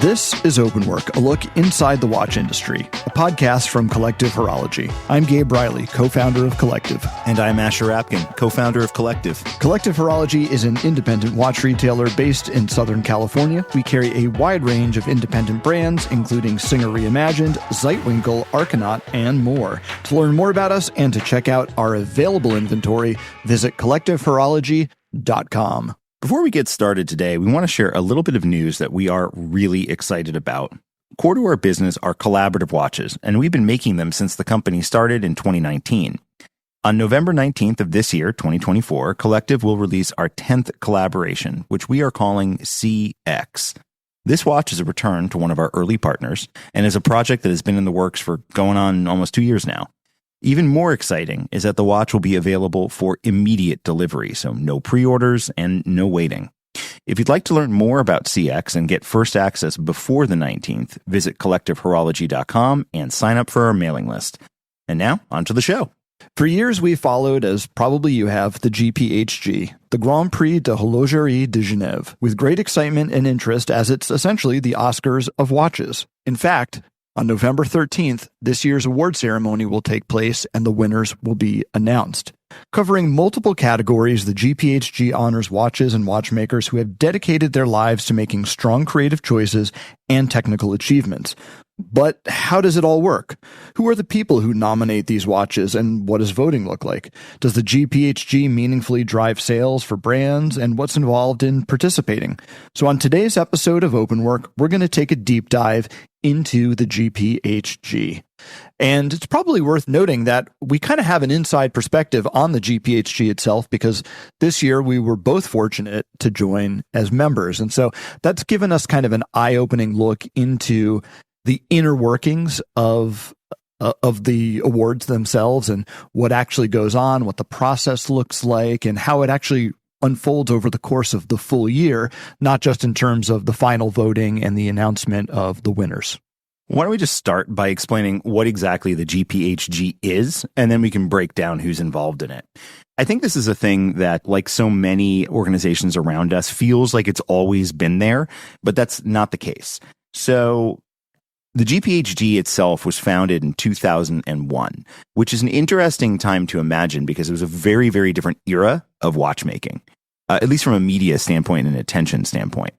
This is Open Work, a look inside the watch industry, a podcast from Collective Horology. I'm Gabe Riley, co-founder of Collective. And I'm Asher Rapkin, co-founder of Collective. Collective Horology is an independent watch retailer based in Southern California. We carry a wide range of independent brands, including Singer Reimagined, Zeitwinkel, Arcanaut, and more. To learn more about us and to check out our available inventory, visit collectivehorology.com. Before we get started today, we want to share a little bit of news that we are really excited about. Core to our business are collaborative watches, and we've been making them since the company started in 2019. On November 19th of this year, 2024, Collective will release our 10th collaboration, which we are calling CX. This watch is a return to one of our early partners and is a project that has been in the works for going on almost 2 years now. Even more exciting is that the watch will be available for immediate delivery, so no pre-orders and no waiting. If you'd like to learn more about CX and get first access before the 19th, visit collectivehorology.com and sign up for our mailing list. And now, on to the show. For years, we followed, as probably you have, the GPHG, the Grand Prix de Horlogerie de Genève, with great excitement and interest as it's essentially the Oscars of watches. In fact, on November 13th, this year's award ceremony will take place and the winners will be announced. Covering multiple categories, the GPHG honors watches and watchmakers who have dedicated their lives to making strong creative choices and technical achievements. But how does it all work? Who are the people who nominate these watches, and what does voting look like? Does the GPHG meaningfully drive sales for brands, and what's involved in participating? So on today's episode of Open Work, we're going to take a deep dive into the GPHG. And it's probably worth noting that we kind of have an inside perspective on the GPHG itself because this year we were both fortunate to join as members. And so that's given us kind of an eye-opening look into the inner workings of the awards themselves and what actually goes on, what the process looks like, and how it actually unfolds over the course of the full year, not just in terms of the final voting and the announcement of the winners. Why don't we just start by explaining what exactly the GPHG is, and then we can break down who's involved in it. I think this is a thing that, like so many organizations around us, feels like it's always been there, but that's not the case. So the GPHG itself was founded in 2001, which is an interesting time to imagine because it was a very, very different era of watchmaking, at least from a media standpoint and attention standpoint.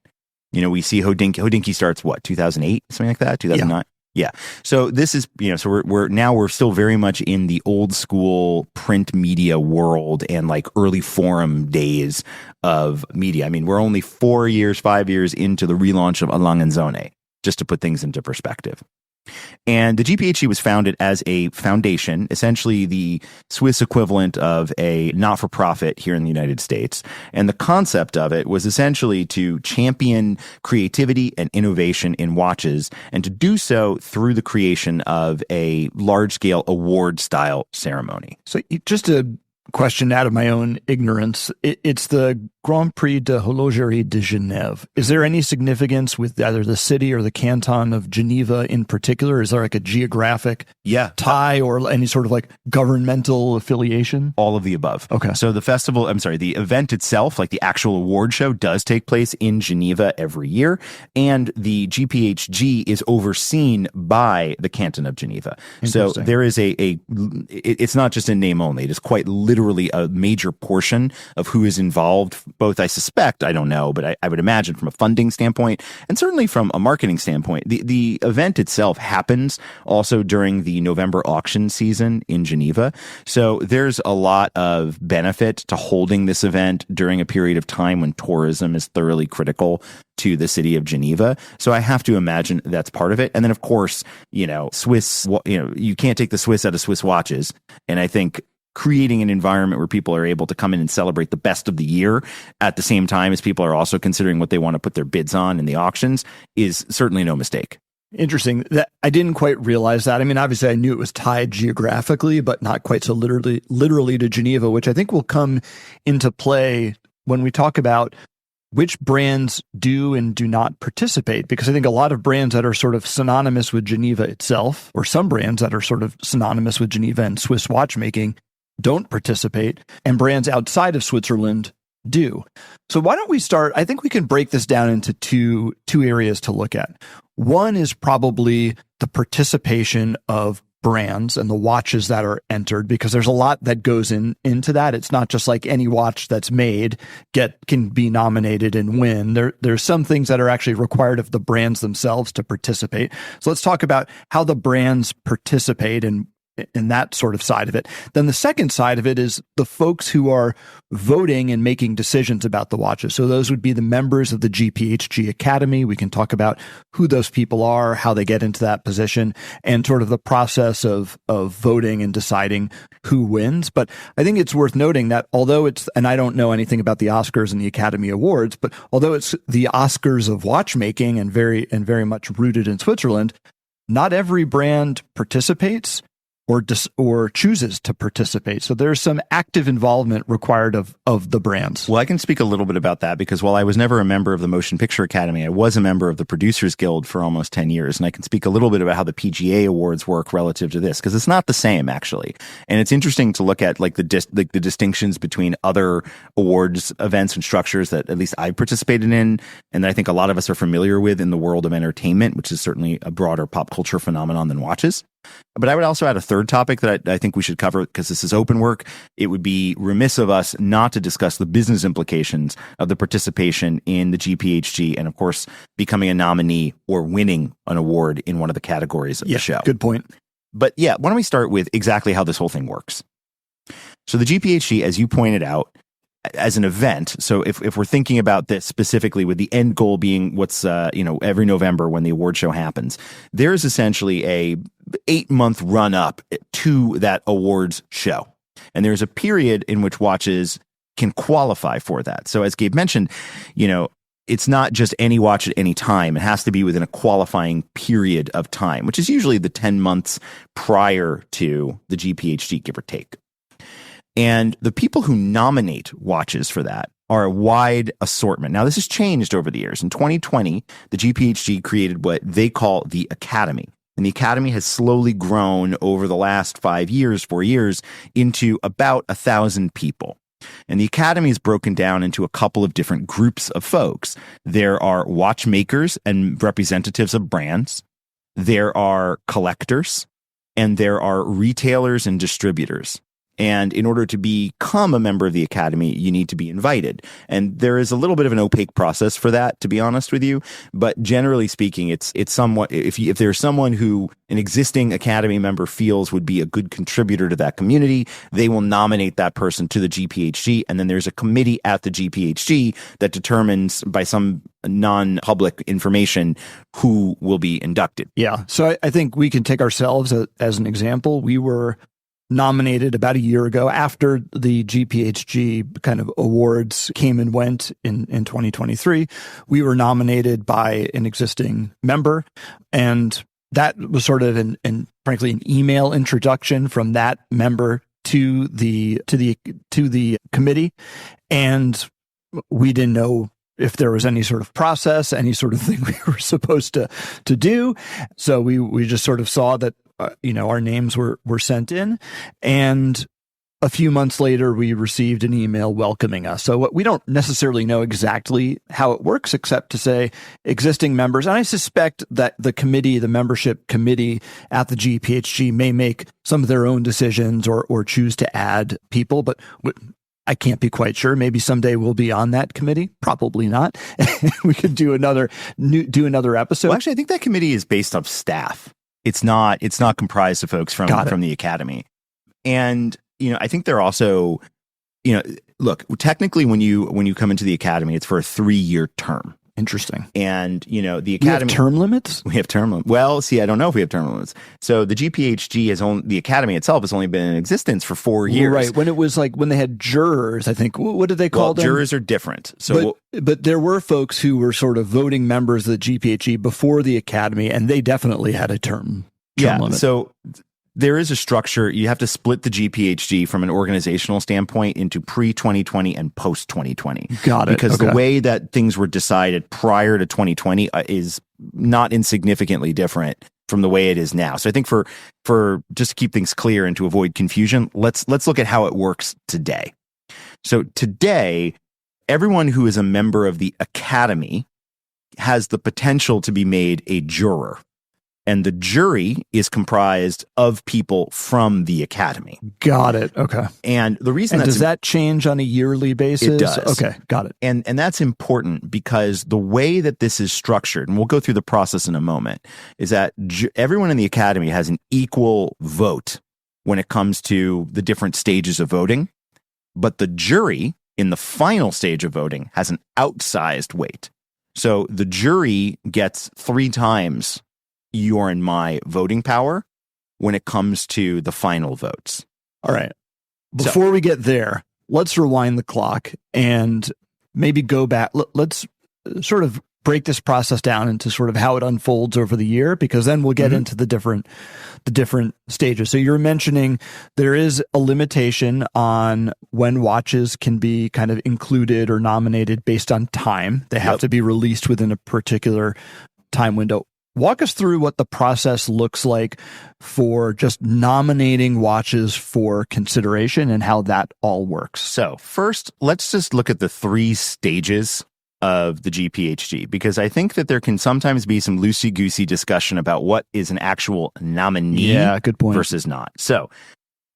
You know, we see Hodinkee starts, 2008, something like that, 2009? Yeah. So this is, so we're still very much in the old school print media world and like early forum days of media. I mean, we're only 5 years into the relaunch of A. Lange & Söhne, just to put things into perspective. And the GPHG was founded as a foundation, essentially the Swiss equivalent of a not-for-profit here in the United States. And the concept of it was essentially to champion creativity and innovation in watches, and to do so through the creation of a large-scale award-style ceremony. So just a question out of my own ignorance, it's the Grand Prix de Horlogerie de Genève. Is there any significance with either the city or the canton of Geneva in particular? Is there like a geographic tie or any sort of like governmental affiliation? All of the above. Okay. So the event itself, like the actual award show, does take place in Geneva every year, and the GPHG is overseen by the canton of Geneva. So there is it's not just in name only. It is quite literally a major portion of who is involved, both, I suspect, I don't know, but I would imagine from a funding standpoint and certainly from a marketing standpoint. The event itself happens also during the November auction season in Geneva. So there's a lot of benefit to holding this event during a period of time when tourism is thoroughly critical to the city of Geneva. So I have to imagine that's part of it. And then, of course, Swiss, you can't take the Swiss out of Swiss watches. And I think creating an environment where people are able to come in and celebrate the best of the year at the same time as people are also considering what they want to put their bids on in the auctions is certainly no mistake. Interesting. That I didn't quite realize that. I mean, obviously I knew it was tied geographically, but not quite so literally to Geneva, which I think will come into play when we talk about which brands do and do not participate, because I think a lot of brands that are sort of synonymous with Geneva itself, or some brands that are sort of synonymous with Geneva and Swiss watchmaking, don't participate, and brands outside of Switzerland do. So why don't we start? I think we can break this down into two areas to look at. One is probably the participation of brands and the watches that are entered, because there's a lot that goes into that. It's not just like any watch that's made can be nominated and win. There's some things that are actually required of the brands themselves to participate. So let's talk about how the brands participate and in that sort of side of it. Then the second side of it is the folks who are voting and making decisions about the watches. So those would be the members of the GPHG Academy. We can talk about who those people are, how they get into that position, and sort of the process of voting and deciding who wins. But I think it's worth noting that although and I don't know anything about the Oscars and the Academy Awards, but although it's the Oscars of watchmaking and very much rooted in Switzerland, not every brand participates or chooses to participate. So there's some active involvement required of the brands. Well, I can speak a little bit about that because while I was never a member of the Motion Picture Academy, I was a member of the Producers Guild for almost 10 years. And I can speak a little bit about how the PGA awards work relative to this, because it's not the same actually. And it's interesting to look at like the distinctions between other awards events and structures that at least I've participated in, and that I think a lot of us are familiar with in the world of entertainment, which is certainly a broader pop culture phenomenon than watches. But I would also add a third topic that I think we should cover because this is open work. It would be remiss of us not to discuss the business implications of the participation in the GPHG and, of course, becoming a nominee or winning an award in one of the categories of the show. Good point. But yeah, why don't we start with exactly how this whole thing works? So the GPHG, as you pointed out, as an event, so if we're thinking about this specifically with the end goal being what's every November when the award show happens, there's essentially a 8-month run up to that awards show, and there's a period in which watches can qualify for that. So as Gabe mentioned, it's not just any watch at any time. It has to be within a qualifying period of time, which is usually the 10 months prior to the GPHG, give or take. And the people who nominate watches for that are a wide assortment. Now, this has changed over the years. In 2020, the GPHG created what they call the Academy. And the Academy has slowly grown over the last 4 years, into about 1,000 people. And the Academy is broken down into a couple of different groups of folks. There are watchmakers and representatives of brands. There are collectors. And there are retailers and distributors. And in order to become a member of the Academy, you need to be invited. And there is a little bit of an opaque process for that, to be honest with you. But generally speaking, it's somewhat, if there's someone who an existing Academy member feels would be a good contributor to that community, they will nominate that person to the GPHG. And then there's a committee at the GPHG that determines by some non-public information who will be inducted. Yeah. So I think we can take ourselves as an example. We were nominated about a year ago after the GPHG kind of awards came and went in 2023. We were nominated by an existing member, and that was sort of frankly an email introduction from that member to the committee, and we didn't know if there was any sort of process, any sort of thing we were supposed to do. So we just sort of saw that our names were sent in, and a few months later we received an email welcoming us. So we don't necessarily know exactly how it works, except to say existing members. And I suspect that the membership committee at the GPHG may make some of their own decisions or choose to add people, but I can't be quite sure. Maybe someday we'll be on that committee. Probably not. We could do another episode. Well, actually, I think that committee is based off staff. It's not comprised of folks from the Academy. And, I think they're also, look, technically when you come into the Academy, it's for a 3-year term. Interesting. And, the Academy... We have term limits? We have term limits. Well, see, I don't know if we have term limits. So the GPHG the Academy itself has only been in existence for 4 years. Right. When it was when they had jurors, I think, what did they call them? Jurors are different. So, but there were folks who were sort of voting members of the GPHG before the Academy, and they definitely had a term limit. So there is a structure. You have to split the GPHG from an organizational standpoint into pre-2020 and post-2020. Got it. Because the way that things were decided prior to 2020 is not insignificantly different from the way it is now. So I think for just to keep things clear and to avoid confusion, let's look at how it works today. So today, everyone who is a member of the Academy has the potential to be made a juror. And the jury is comprised of people from the Academy. Got it. Okay. And the reason does that change on a yearly basis? It does. Okay, got it. And that's important because the way that this is structured, and we'll go through the process in a moment, is that everyone in the Academy has an equal vote when it comes to the different stages of voting. But the jury in the final stage of voting has an outsized weight. So the jury gets 3 times your and my voting power when it comes to the final votes. All right. Before we get there, let's rewind the clock and maybe go back. Let's sort of break this process down into sort of how it unfolds over the year, because then we'll get into the different stages. So you're mentioning there is a limitation on when watches can be kind of included or nominated based on time. They have to be released within a particular time window. Walk us through what the process looks like for just nominating watches for consideration and how that all works. So first, let's just look at the 3 stages of the GPHG, because I think that there can sometimes be some loosey-goosey discussion about what is an actual nominee good point. Versus not. So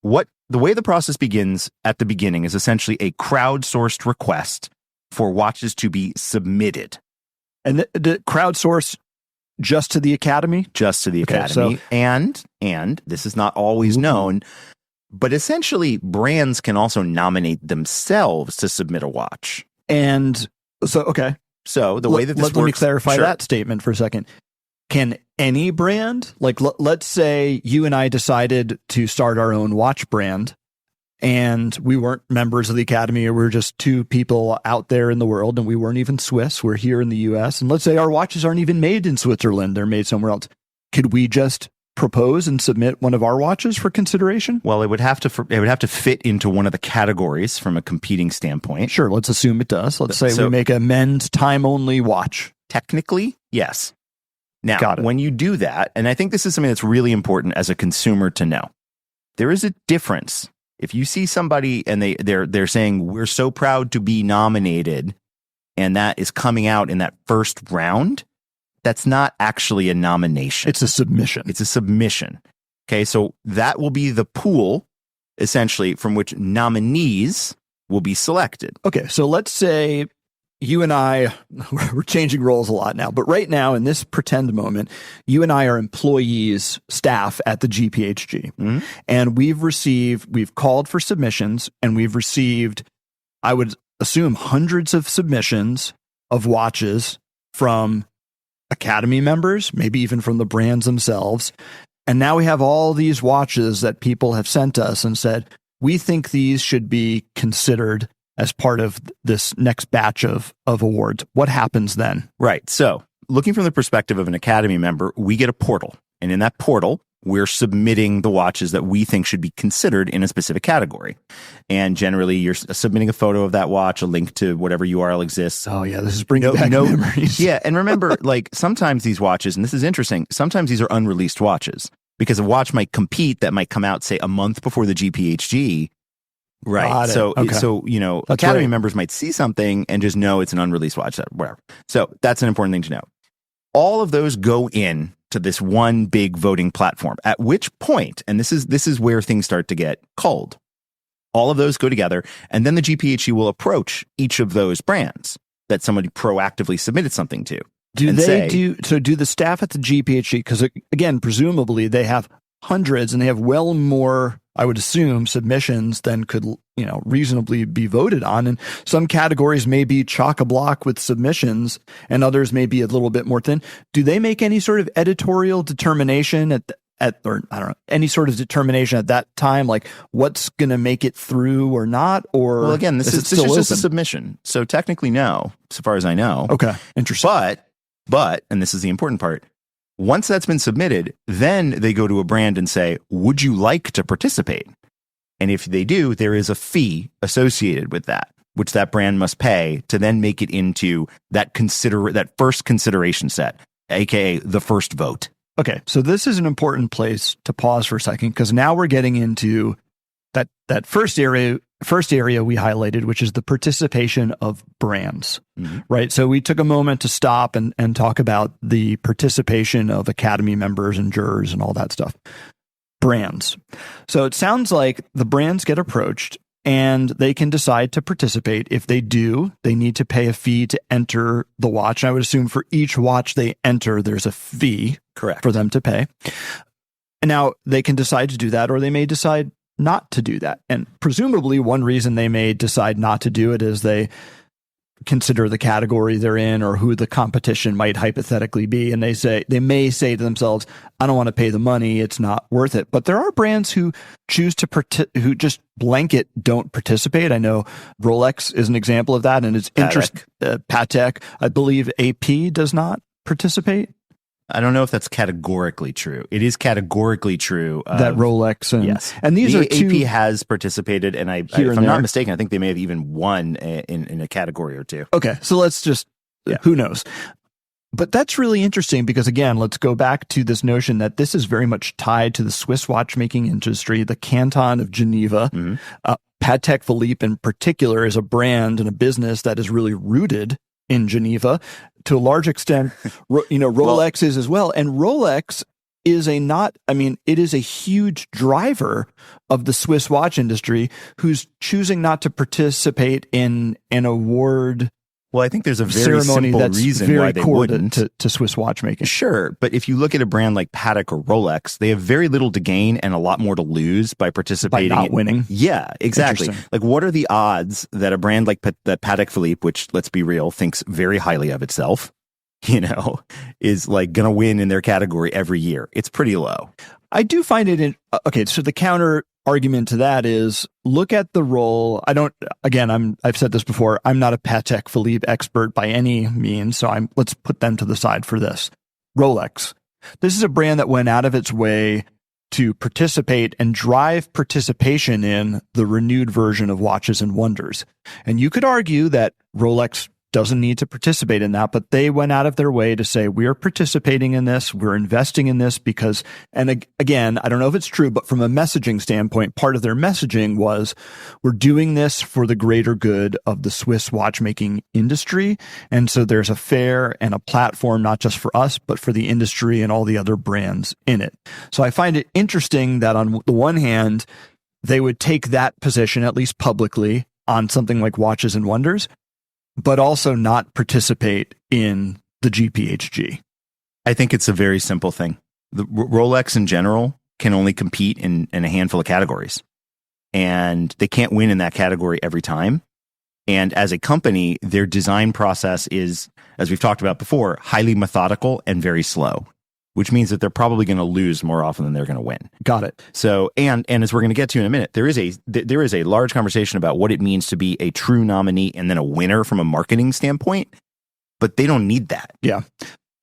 the way the process begins at the beginning is essentially a crowdsourced request for watches to be submitted. And the crowdsource just to the Academy? Just to the Academy. So, and this is not always known, but essentially brands can also nominate themselves to submit a watch. And so, okay. So the way that this works... Let me clarify that statement for a second. Can any brand, like let's say you and I decided to start our own watch brand, and we weren't members of the Academy, or we were just 2 people out there in the world, and we weren't even Swiss. We're here in the US. And let's say our watches aren't even made in Switzerland. They're made somewhere else. Could we just propose and submit one of our watches for consideration? Well, it would have to fit into one of the categories from a competing standpoint. Sure. Let's assume it does. Let's say we make a men's time-only watch. Technically, yes. Now, when you do that, and I think this is something that's really important as a consumer to know, there is a difference. If you see somebody and they're saying, we're so proud to be nominated, and that is coming out in that first round, that's not actually a nomination. It's a submission. It's a submission. Okay, so that will be the pool, essentially, from which nominees will be selected. Okay, so let's say you and I, we're changing roles a lot now, but right now in this pretend moment, you and I are employees, staff at the GPHG. And we've called for submissions, and we've received, I would assume, hundreds of submissions of watches from Academy members, maybe even from the brands themselves. And now we have all these watches that people have sent us and said, we think these should be considered as part of this next batch of awards. What happens then? Right. So looking from the perspective of an Academy member, we get a portal. And in that portal, we're submitting the watches that we think should be considered in a specific category. And generally, you're submitting a photo of that watch, a link to whatever URL exists. Oh, yeah, this is bringing back memories. Yeah, and remember, like, sometimes these watches, and this is interesting, sometimes these are unreleased watches, because a watch might compete that might come out, say, a month before the GPHG. Right. So, Academy members might see something and just know it's an unreleased watch, whatever. So that's an important thing to know. All of those go in to this one big voting platform, at which point, and this is where things start to get cold. All of those go together, and then the GPHG will approach each of those brands that somebody proactively submitted something to. Do the staff at the GPHG, because again, presumably they have hundreds and they have well more, I would assume, submissions than could, reasonably be voted on. And some categories may be chock-a-block with submissions and others may be a little bit more thin. Do they make any sort of editorial determination or I don't know, any sort of determination at that time, like what's going to make it through or not? Or, well, again, this is just a submission. So technically, no, so far as I know. Okay. Interesting. But, and this is the important part, once that's been submitted, then they go to a brand and say, would you like to participate? And if they do, there is a fee associated with that, which that brand must pay to then make it into that first consideration set, aka the first vote. Okay, so this is an important place to pause for a second, because now we're getting into that first area first area we highlighted, which is the participation of brands, right? So we took a moment to stop and talk about the participation of Academy members and jurors and all that stuff. Brands. So it sounds like the brands get approached and they can decide to participate. If they do, they need to pay a fee to enter the watch. I would assume for each watch they enter, there's a fee for them to pay. And now they can decide to do that, or they may decide not to do that. And presumably one reason they may decide not to do it is they consider the category they're in or who the competition might hypothetically be. And they may say to themselves, I don't want to pay the money. It's not worth it. But there are brands who choose to who just blanket don't participate. I know Rolex is an example of that. And it's interesting. Patek, I believe AP does not participate. I don't know if that's categorically true. It is categorically true that Rolex and yes, and these the are two AP has participated, and if I'm not mistaken, I think they may have even won in a category or two. Okay, so let's just who knows. But that's really interesting because, again, let's go back to this notion that this is very much tied to the Swiss watchmaking industry, the Canton of Geneva. Patek Philippe in particular is a brand and a business that is really rooted in Geneva. To a large extent, Rolex is as well. And Rolex is it is a huge driver of the Swiss watch industry who's choosing not to participate in an award. Well, I think there's a very simple reason why they wouldn't. To Swiss watchmaking. Sure, but if you look at a brand like Patek or Rolex, they have very little to gain and a lot more to lose by participating. By not winning? Yeah, exactly. Like, what are the odds that a brand like Patek Philippe, which, let's be real, thinks very highly of itself, is like going to win in their category every year? It's pretty low. I do find it okay, so the counter argument to that is look at the role. I've said this before, I'm not a Patek Philippe expert by any means, so let's put them to the side for this. Rolex. This is a brand that went out of its way to participate and drive participation in the renewed version of Watches and Wonders. And you could argue that Rolex doesn't need to participate in that, but they went out of their way to say, we are participating in this, we're investing in this because, and again, I don't know if it's true, but from a messaging standpoint, part of their messaging was, we're doing this for the greater good of the Swiss watchmaking industry. And so there's a fair and a platform, not just for us, but for the industry and all the other brands in it. So I find it interesting that on the one hand, they would take that position, at least publicly, on something like Watches and Wonders, but also not participate in the GPHG. I think it's a very simple thing. The Rolex in general can only compete in a handful of categories, and they can't win in that category every time. And as a company, their design process is, as we've talked about before, highly methodical and very slow, which means that they're probably going to lose more often than they're going to win. Got it. So, and as we're going to get to in a minute, there is a large conversation about what it means to be a true nominee and then a winner from a marketing standpoint, but they don't need that. Yeah.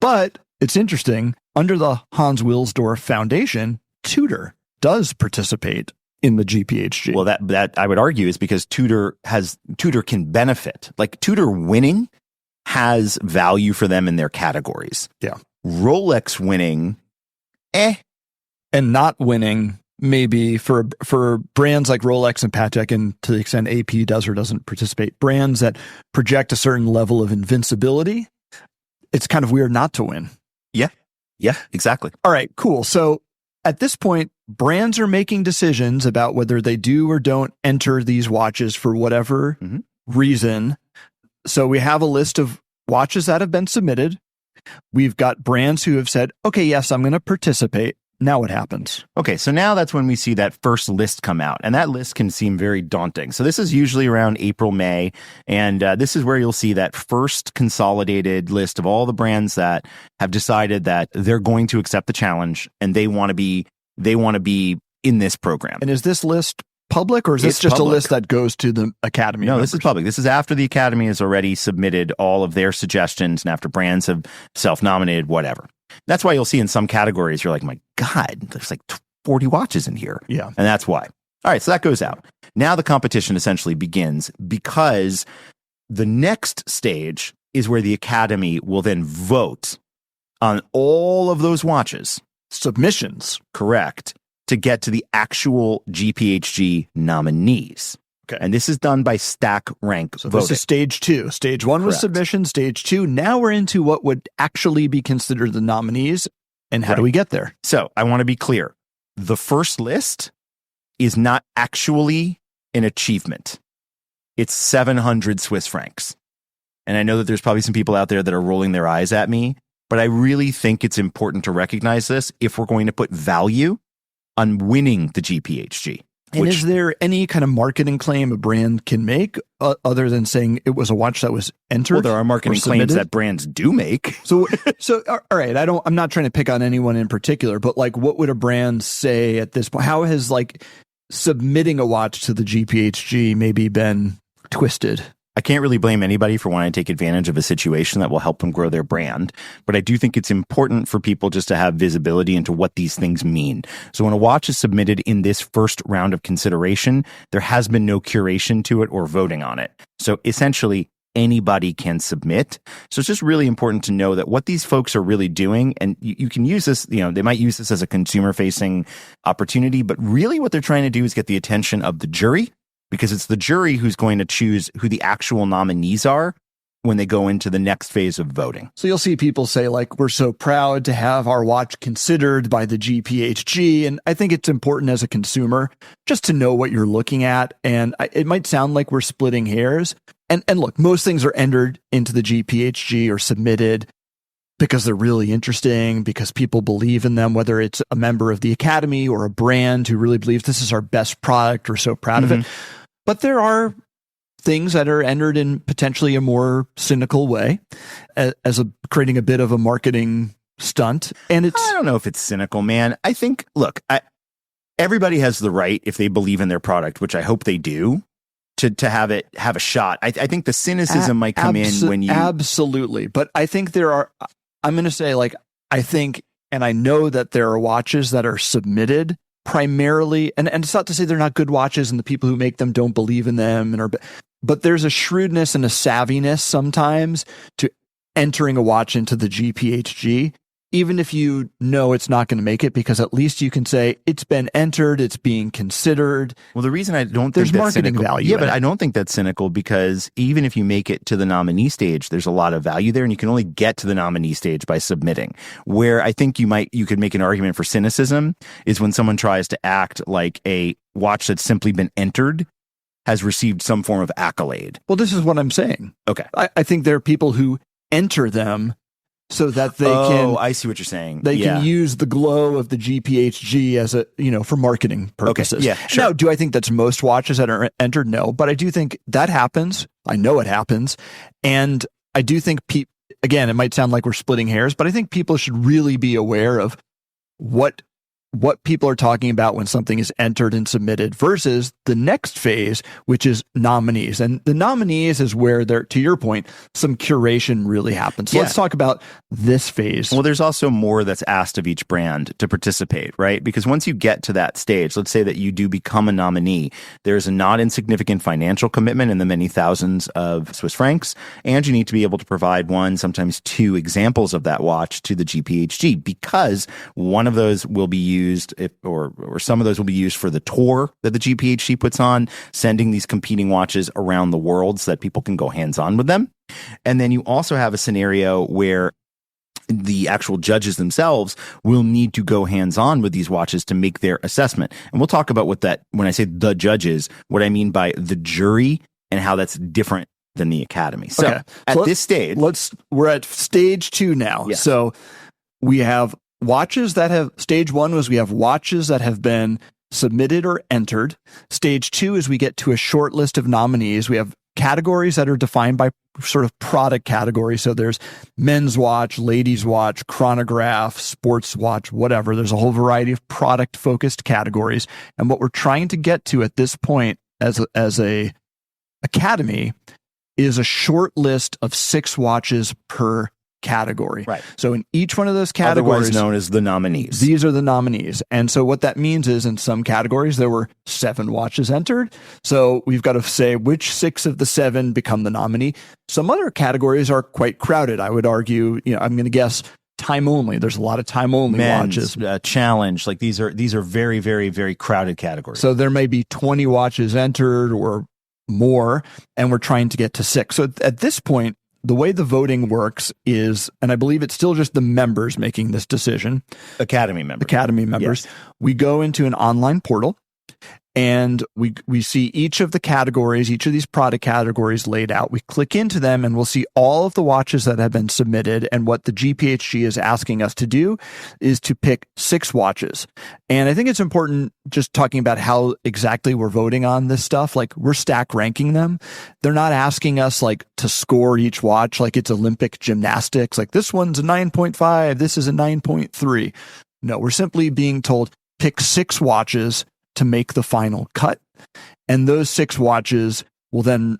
But it's interesting, under the Hans Wilsdorf Foundation, Tudor does participate in the GPHG. Well, that I would argue is because Tudor can benefit. Like, Tudor winning has value for them in their categories. Yeah. Rolex winning, and not winning, maybe for brands like Rolex and Patek, and to the extent AP does or doesn't participate, brands that project a certain level of invincibility, it's kind of weird not to win. Yeah, exactly. All right, cool. So at this point, brands are making decisions about whether they do or don't enter these watches for whatever reason. So we have a list of watches that have been submitted. We've got brands who have said, okay, yes, I'm going to participate. Now what happens? Okay, so now that's when we see that first list come out, and that list can seem very daunting. So this is usually around April, May, and this is where you'll see that first consolidated list of all the brands that have decided that they're going to accept the challenge and they want to be in this program. And is this list public, or is this just public. A list that goes to the Academy? No, members? This is public. This is after the Academy has already submitted all of their suggestions and after brands have self-nominated, whatever. That's why you'll see in some categories, you're like, my God, there's like 40 watches in here. Yeah. And that's why. All right, so that goes out. Now the competition essentially begins, because the next stage is where the Academy will then vote on all of those watches. Submissions. Correct. To get to the actual GPHG nominees. Okay. And this is done by stack rank voting. This is stage 2. Stage 1 was submission. Stage 2. Now we're into what would actually be considered the nominees. And how do we get there? So I want to be clear. The first list is not actually an achievement. It's 700 Swiss francs. And I know that there's probably some people out there that are rolling their eyes at me, but I really think it's important to recognize this if we're going to put value on winning the GPHG. And is there any kind of marketing claim a brand can make other than saying it was a watch that was entered? Well, there are marketing claims that brands do make. So all right, I'm not trying to pick on anyone in particular, but like, what would a brand say at this point? How has like submitting a watch to the GPHG maybe been twisted? I can't really blame anybody for wanting to take advantage of a situation that will help them grow their brand. But I do think it's important for people just to have visibility into what these things mean. So when a watch is submitted in this first round of consideration, there has been no curation to it or voting on it. So essentially, anybody can submit. So it's just really important to know that what these folks are really doing, and you can use this, they might use this as a consumer facing opportunity, but really what they're trying to do is get the attention of the jury, because it's the jury who's going to choose who the actual nominees are when they go into the next phase of voting. So you'll see people say, like, we're so proud to have our watch considered by the GPHG. And I think it's important as a consumer just to know what you're looking at. And it might sound like we're splitting hairs. And look, most things are entered into the GPHG or submitted because they're really interesting, because people believe in them, whether it's a member of the Academy or a brand who really believes this is our best product, we're so proud of it. But there are things that are entered in potentially a more cynical way as creating a bit of a marketing stunt. And I don't know if it's cynical, man. I think, look, everybody has the right, if they believe in their product, which I hope they do, to have a shot. I think the cynicism might come in when you... Absolutely. But I think I'm going to say, like, I think, and I know that there are watches that are submitted primarily, and it's not to say they're not good watches and the people who make them don't believe in them, but there's a shrewdness and a savviness sometimes to entering a watch into the GPHG, even if you know it's not going to make it, because at least you can say it's been entered, it's being considered. Well, the reason I don't think there's that's marketing cynical, value. But I don't think that's cynical, because even if you make it to the nominee stage, there's a lot of value there, and you can only get to the nominee stage by submitting. Where I think you could make an argument for cynicism is when someone tries to act like a watch that's simply been entered has received some form of accolade. Well, this is what I'm saying. Okay. I think there are people who enter them so that they can... Oh, I see what you're saying. They can use the glow of the GPHG as for marketing purposes. Okay. Yeah, sure. Now, do I think that's most watches that are entered? No, but I do think that happens. I know it happens. And I do think, again, it might sound like we're splitting hairs, but I think people should really be aware of what people are talking about when something is entered and submitted versus the next phase, which is nominees. And the nominees is where to your point, some curation really happens. So let's talk about this phase. Well, there's also more that's asked of each brand to participate, right? Because once you get to that stage, let's say that you do become a nominee, there's a not insignificant financial commitment in the many thousands of Swiss francs, and you need to be able to provide one, sometimes two examples of that watch to the GPHG, because one of those will be used or some of those will be used for the tour that the GPHG puts on, sending these competing watches around the world so that people can go hands-on with them. And then you also have a scenario where the actual judges themselves will need to go hands-on with these watches to make their assessment. And we'll talk about when I say the judges, what I mean by the jury and how that's different than the Academy. So at this stage... We're at stage 2 now. Yes. So we have watches that have... Stage 1 was we have watches that have been submitted or entered. Stage 2 is we get to a short list of nominees. We have categories that are defined by sort of product category. So there's men's watch, ladies watch, chronograph, sports watch, whatever. There's a whole variety of product focused categories. And what we're trying to get to at this point as a Academy is a short list of 6 watches per category. Right. So in each one of those categories, otherwise known as the nominees, these are the nominees. And so what that means is in some categories, there were 7 watches entered. So we've got to say which 6 of the 7 become the nominee. Some other categories are quite crowded. I would argue, I'm going to guess time only. There's a lot of time only watches. Challenge. Like these are very, very, very crowded categories. So there may be 20 watches entered or more, and we're trying to get to 6. So at this point, the way the voting works is, and I believe it's still just the members making this decision. Academy members. Yes. We go into an online portal, and we see each of the categories, each of these product categories laid out. We click into them, and we'll see all of the watches that have been submitted. And what the GPHG is asking us to do is to pick 6 watches. And I think it's important, just talking about how exactly we're voting on this stuff. Like, we're stack ranking them. They're not asking us like to score each watch like it's Olympic gymnastics. Like, this one's a 9.5, this is a 9.3. No, we're simply being told, pick 6 watches to make the final cut. And those 6 watches will then,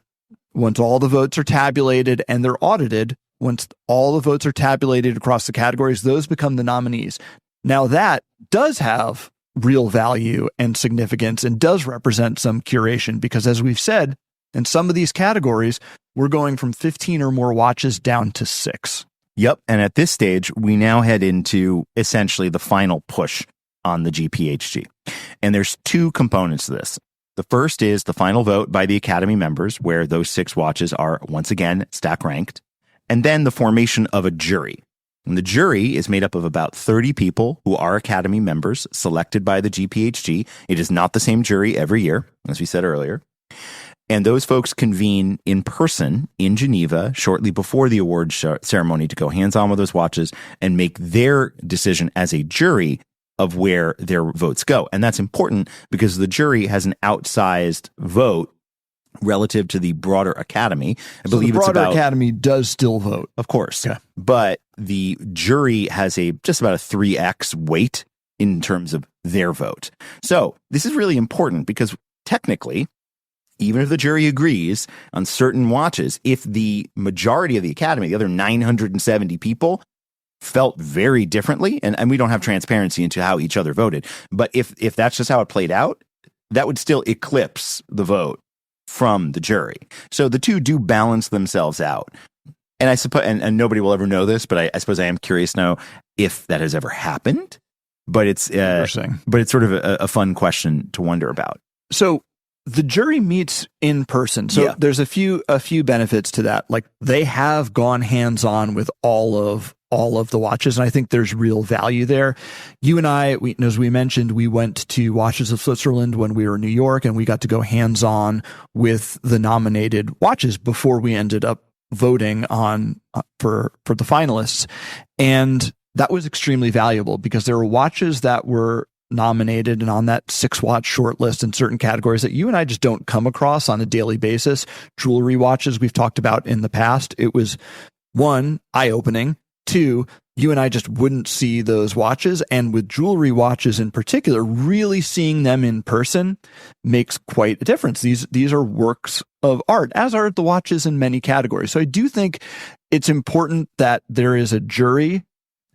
once all the votes are tabulated and they're audited, once all the votes are tabulated across the categories, those become the nominees. Now, that does have real value and significance and does represent some curation, because as we've said, in some of these categories, we're going from 15 or more watches down to 6. Yep. And at this stage, we now head into essentially the final push on the GPHG. And there's 2 components to this. The first is the final vote by the Academy members, where those 6 watches are once again stack ranked. And then the formation of a jury. And the jury is made up of about 30 people who are Academy members selected by the GPHG. It is not the same jury every year, as we said earlier. And those folks convene in person in Geneva shortly before the award ceremony to go hands-on with those watches and make their decision as a jury of where their votes go. And that's important because the jury has an outsized vote relative to the broader Academy. I believe the broader it's about, Academy does still vote. Of course. Okay. But the jury has just about a 3x weight in terms of their vote. So this is really important because technically, even if the jury agrees on certain watches, if the majority of the Academy, the other 970 people, felt very differently, and we don't have transparency into how each other voted, but if that's just how it played out, that would still eclipse the vote from the jury. So the 2 do balance themselves out. And I suppose, and nobody will ever know this, but I suppose I am curious to know if that has ever happened. But it's sort of a fun question to wonder about. So the jury meets in person. So there's a few benefits to that. Like, they have gone hands-on with all of the watches, and I think there's real value there. You and I, as we mentioned, we went to Watches of Switzerland when we were in New York, and we got to go hands-on with the nominated watches before we ended up voting on for the finalists. And that was extremely valuable because there were watches that were nominated and on that 6-watch shortlist in certain categories that you and I just don't come across on a daily basis. Jewelry watches we've talked about in the past. It was, 1, eye-opening. 2, you and I just wouldn't see those watches. And with jewelry watches in particular, really seeing them in person makes quite a difference. These are works of art, as are the watches in many categories. So I do think it's important that there is a jury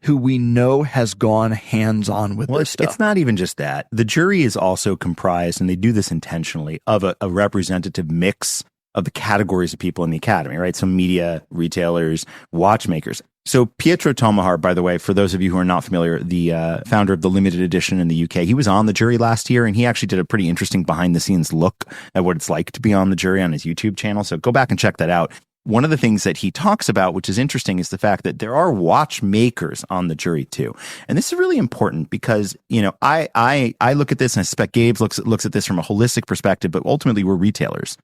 who we know has gone hands-on with this stuff. It's not even just that. The jury is also comprised, and they do this intentionally, of a representative mix of the categories of people in the Academy, right? So media, retailers, watchmakers. So Pietro Tomahar, by the way, for those of you who are not familiar, the founder of the limited edition in the UK, he was on the jury last year, and he actually did a pretty interesting behind-the-scenes look at what it's like to be on the jury on his YouTube channel. So go back and check that out. One of the things that he talks about, which is interesting, is the fact that there are watchmakers on the jury too. And this is really important because, I look at this, and I suspect Gabe looks at this from a holistic perspective, but ultimately we're retailers,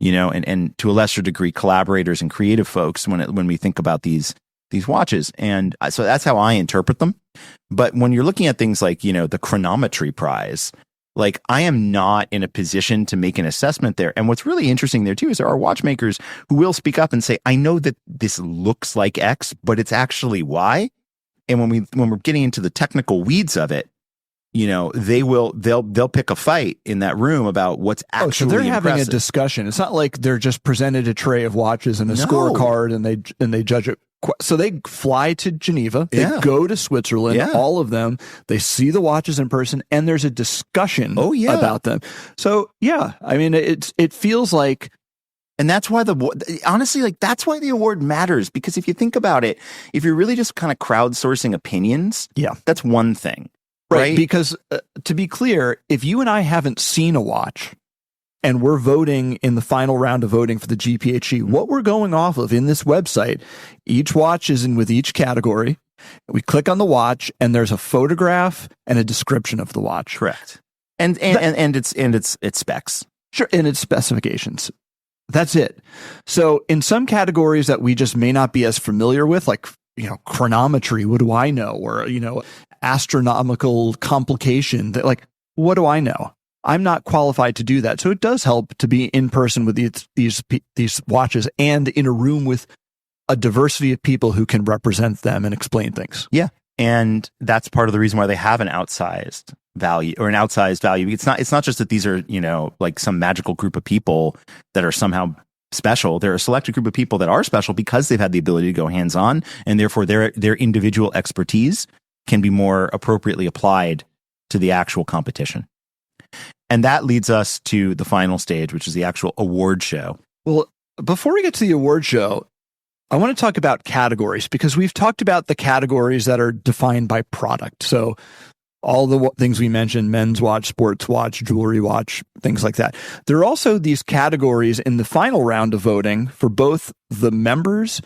and to a lesser degree, collaborators and creative folks when we think about these watches. And so that's how I interpret them. But when you're looking at things like, the chronometry prize, like, I am not in a position to make an assessment there. And what's really interesting there too is there are watchmakers who will speak up and say, I know that this looks like X, but it's actually Y. And when we're getting into the technical weeds of it, they'll pick a fight in that room about what's actually so they're impressive. having a discussion. It's not like they're just presented a tray of watches and a scorecard and they judge it. So they fly to Geneva, they go to Switzerland, all of them, they see the watches in person, and there's a discussion about them. So, I mean, it feels like, and that's why honestly, that's why the award matters, because if you think about it, if you're really just kind of crowdsourcing opinions, that's one thing. Right? Because to be clear, if you and I haven't seen a watch, and we're voting in the final round of voting for the GPHG, what we're going off of in this website, each watch is in with each category. We click on the watch, and there's a photograph and a description of the watch. Correct. And its specs. Sure, and its specifications. That's it. So in some categories that we just may not be as familiar with, like, chronometry, what do I know? Or, astronomical complication, that, like, what do I know? I'm not qualified to do that. So it does help to be in person with these watches and in a room with a diversity of people who can represent them and explain things. Yeah. And that's part of the reason why they have an outsized value. It's not just that these are, like some magical group of people that are somehow special. They're a selected group of people that are special because they've had the ability to go hands-on, and therefore their individual expertise can be more appropriately applied to the actual competition. And that leads us to the final stage, which is the actual award show. Well, before we get to the award show, I want to talk about categories, because we've talked about the categories that are defined by product. So all the things we mentioned, men's watch, sports watch, jewelry watch, things like that. There are also these categories in the final round of voting for both the members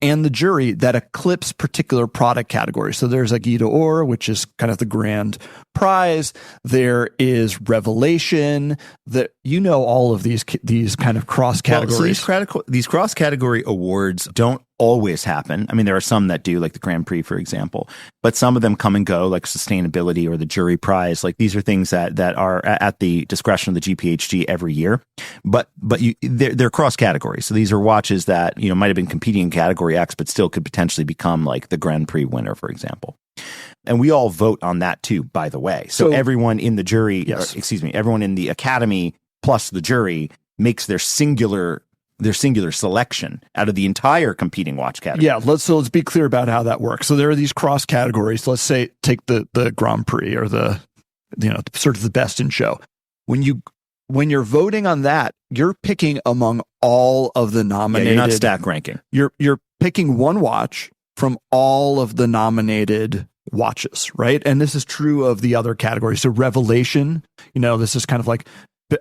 and the jury that eclipse particular product categories. So there's a Guy d'Or, which is kind of the grand prize. There is Revelation. That all of these kind of cross categories. Well, so these cross category awards don't always happen. I mean, there are some that do, like the Grand Prix, for example, but some of them come and go, like sustainability or the jury prize. Like, these are things that are at the discretion of the GPHG every year. But they're cross categories. So these are watches that might have been competing in category X, but still could potentially become like the Grand Prix winner, for example. And we all vote on that too, by the way. So everyone in the jury, yes. Everyone in the academy plus the jury makes their singular selection out of the entire competing watch category. Yeah, let's be clear about how that works. So there are these cross categories. Let's say take the Grand Prix, or the sort of the best in show. When you're voting on that, you're picking among all of the nominated. Yeah, you're not stack ranking. You're picking one watch from all of the nominated watches, right? And this is true of the other categories. So Revelation, this is kind of like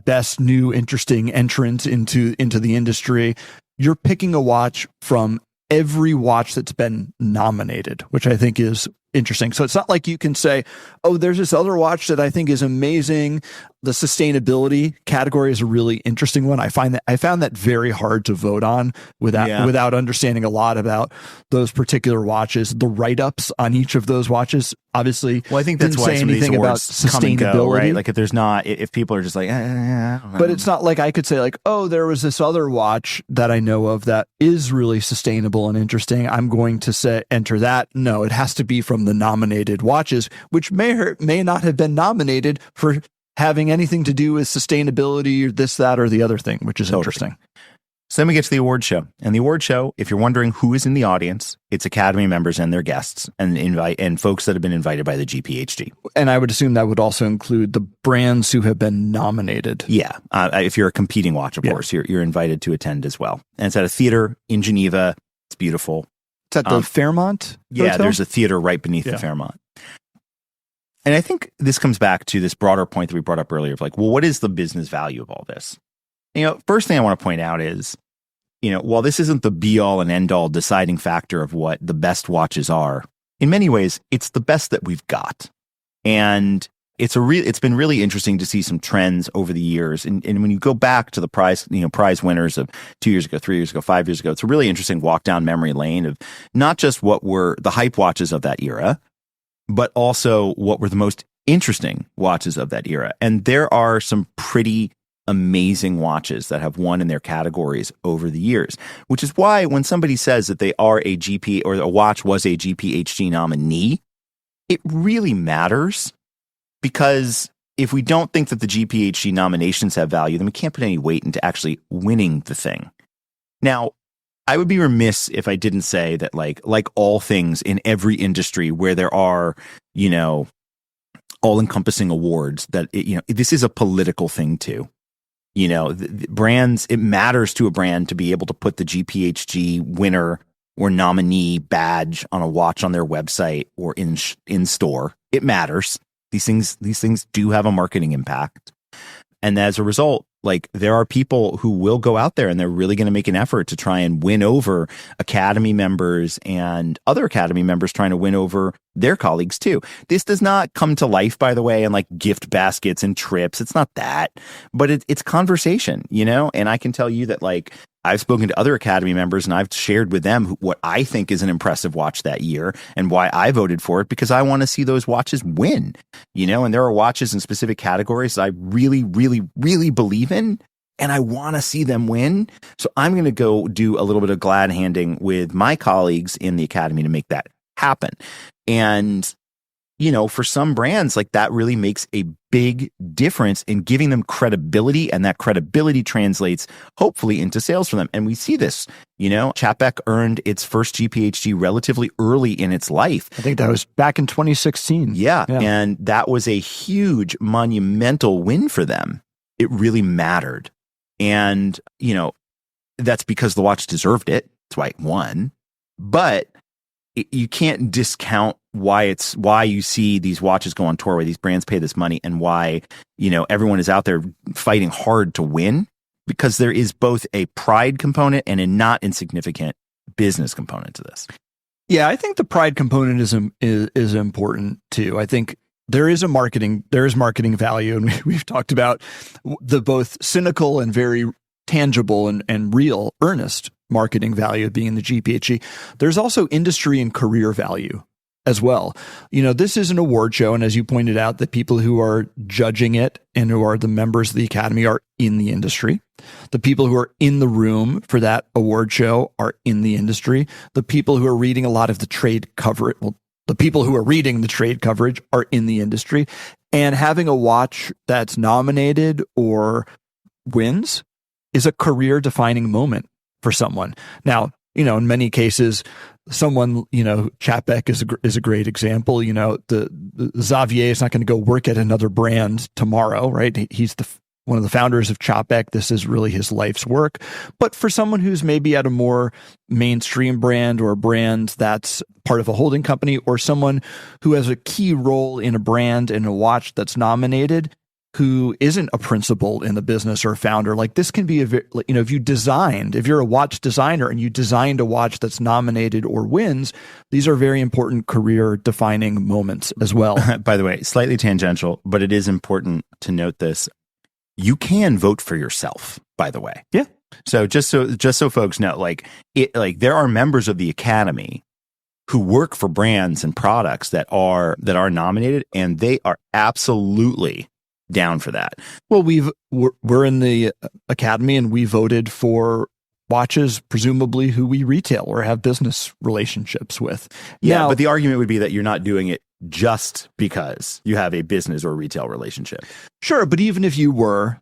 best new interesting entrant into the industry. You're picking a watch from every watch that's been nominated, which I think is interesting. So it's not like you can say, oh, there's this other watch that I think is amazing. The sustainability category is a really interesting one. I found that very hard to vote on without understanding a lot about those particular watches. The write-ups on each of those watches, obviously, well, I think that's why some of these awards come and go, right? Like, if people are just like, I don't know. But it's not like I could say, like, oh, there was this other watch that I know of that is really sustainable and interesting, I'm going to enter that. No, it has to be from the nominated watches, which may or may not have been nominated for having anything to do with sustainability or this, that, or the other thing, which is interesting. So then we get to the award show. And the award show, if you're wondering who is in the audience, it's Academy members and their guests and folks that have been invited by the GPHG. And I would assume that would also include the brands who have been nominated. Yeah. If you're a competing watch, of course, you're invited to attend as well. And it's at a theater in Geneva. It's beautiful. It's at the Fairmont Hotel? Yeah, there's a theater right beneath the Fairmont. And I think this comes back to this broader point that we brought up earlier of like, well, what is the business value of all this? First thing I want to point out is, while this isn't the be all and end all deciding factor of what the best watches are, in many ways, it's the best that we've got. And it's been really interesting to see some trends over the years. And when you go back to the prize winners of 2 years ago, 3 years ago, 5 years ago, it's a really interesting walk down memory lane of not just what were the hype watches of that era, but also what were the most interesting watches of that era. And there are some pretty amazing watches that have won in their categories over the years, which is why when somebody says that they are a GP or a watch was a GPHG nominee, it really matters, because if we don't think that the GPHG nominations have value, then we can't put any weight into actually winning the thing. Now, I would be remiss if I didn't say that like all things in every industry where there are, all-encompassing awards, that this is a political thing too. The brands, it matters to a brand to be able to put the GPHG winner or nominee badge on a watch on their website or in store. It matters. These things do have a marketing impact. And as a result, Like, there are people who will go out there and they're really going to make an effort to try and win over Academy members and other Academy members trying to win over their colleagues too. This does not come to life, by the way, in like gift baskets and trips. It's not that, but it's conversation, you know? And I can tell you that, like, I've spoken to other Academy members and I've shared with them what I think is an impressive watch that year and why I voted for it, because I want to see those watches win, you know, and there are watches in specific categories that I really, really, really believe in and I want to see them win. So I'm going to go do a little bit of glad handing with my colleagues in the Academy to make that happen. And, you know, for some brands, like, that really makes a big difference in giving them credibility, and that credibility translates hopefully into sales for them. And we see this, you know, Chapek earned its first GPHG relatively early in its life. I think that was back in 2016. Yeah. And that was a huge monumental win for them. It really mattered. And, you know, that's because the watch deserved it. That's why it won. But you can't discount why you see these watches go on tour, why these brands pay this money, and why, you know, everyone is out there fighting hard to win, because there is both a pride component and a not insignificant business component to this. Yeah, I think the pride component is important too. I think there is marketing value, and we've talked about the both cynical and very tangible and real, earnest marketing value being the GPHG. There's also industry and career value as well. You know, this is an award show, and as you pointed out, the people who are judging it and who are the members of the Academy are in the industry. The people who are in the room for that award show are in the industry. The people who are reading a lot of the trade coverage, the people who are reading the trade coverage are in the industry. And having a watch that's nominated or wins is a career-defining moment for someone. Now, you know, in many cases, someone, you know, Chapek is a great example. You know, the Xavier is not going to go work at another brand tomorrow, right? He's one of the founders of Chapek. This is really his life's work. But for someone who's maybe at a more mainstream brand, or a brand that's part of a holding company, or someone who has a key role in a brand and a watch that's nominated, who isn't a principal in the business or a founder, like, this can be you know, if you're a watch designer and you designed a watch that's nominated or wins, these are very important career defining moments as well. By the way, slightly tangential, but it is important to note this. You can vote for yourself, by the way. Yeah. So just so folks know, like there are members of the Academy who work for brands and products that are nominated, and they are absolutely down for that. Well, we're in the Academy, and we voted for watches, presumably who we retail or have business relationships with. Yeah, now, but the argument would be that you're not doing it just because you have a business or retail relationship. Sure, but even if you were,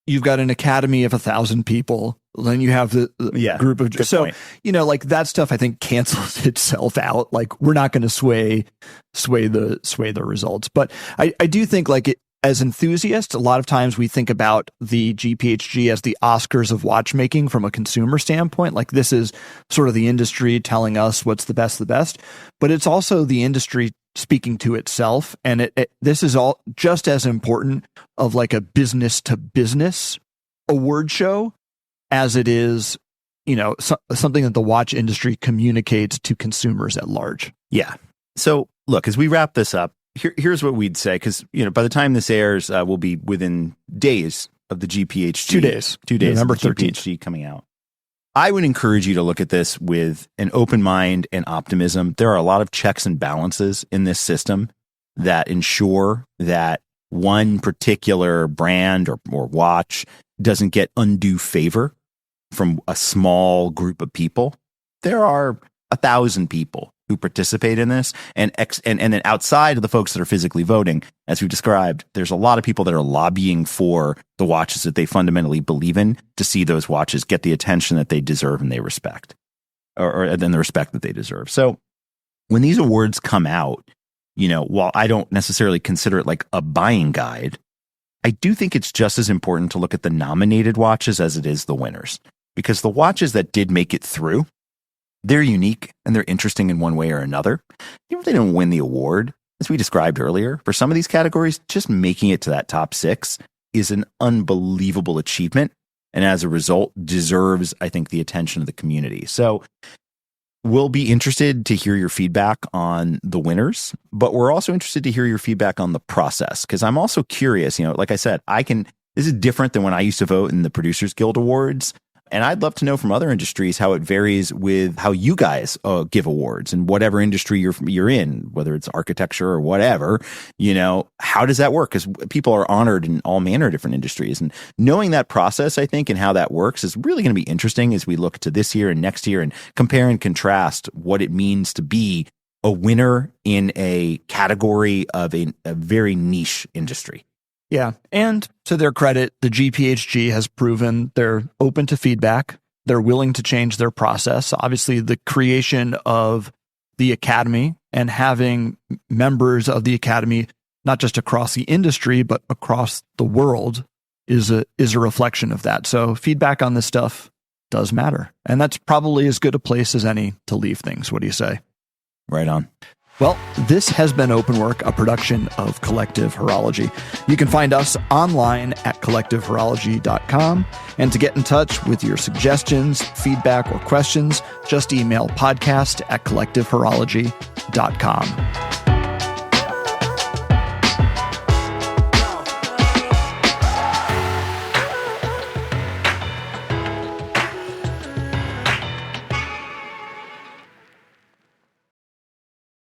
you've got an Academy of 1,000 people, then you have the group of point. You know, like, that stuff I think cancels itself out. Like, we're not going to sway the results, but I do think, like, as enthusiasts, a lot of times we think about the GPHG as the Oscars of watchmaking from a consumer standpoint. Like, this is sort of the industry telling us what's the best, but it's also the industry speaking to itself. And this is all just as important of like a business to business award show as it is, you know, something that the watch industry communicates to consumers at large. Yeah. So look, as we wrap this up, here's what we'd say, because, you know, by the time this airs, we'll be within days of the GPHG. 2 days. November 13th. GPHG coming out. I would encourage you to look at this with an open mind and optimism. There are a lot of checks and balances in this system that ensure that one particular brand or watch doesn't get undue favor from a small group of people. There are 1,000 people who participate in this, and then outside of the folks that are physically voting, as we described, there's a lot of people that are lobbying for the watches that they fundamentally believe in, to see those watches get the attention that they deserve and they respect, or then the respect that they deserve. So when these awards come out, you know, while I don't necessarily consider it like a buying guide, I do think it's just as important to look at the nominated watches as it is the winners, because the watches that did make it through, they're unique and they're interesting in one way or another. Even if they don't win the award, as we described earlier, for some of these categories, just making it to that top 6 is an unbelievable achievement. And as a result, deserves, I think, the attention of the community. So we'll be interested to hear your feedback on the winners, but we're also interested to hear your feedback on the process. Because I'm also curious, like I said, this is different than when I used to vote in the Producers Guild Awards. And I'd love to know from other industries how it varies with how you guys give awards and whatever industry you're in, whether it's architecture or whatever, how does that work? Because people are honored in all manner of different industries. And knowing that process, I think, and how that works is really going to be interesting as we look to this year and next year and compare and contrast what it means to be a winner in a category of a very niche industry. Yeah. And to their credit, the GPHG has proven they're open to feedback. They're willing to change their process. Obviously, the creation of the Academy and having members of the Academy, not just across the industry, but across the world is a reflection of that. So feedback on this stuff does matter. And that's probably as good a place as any to leave things. What do you say? Right on. Well, this has been Openwork, a production of Collective Horology. You can find us online at collectivehorology.com. And to get in touch with your suggestions, feedback, or questions, just email podcast@collectivehorology.com.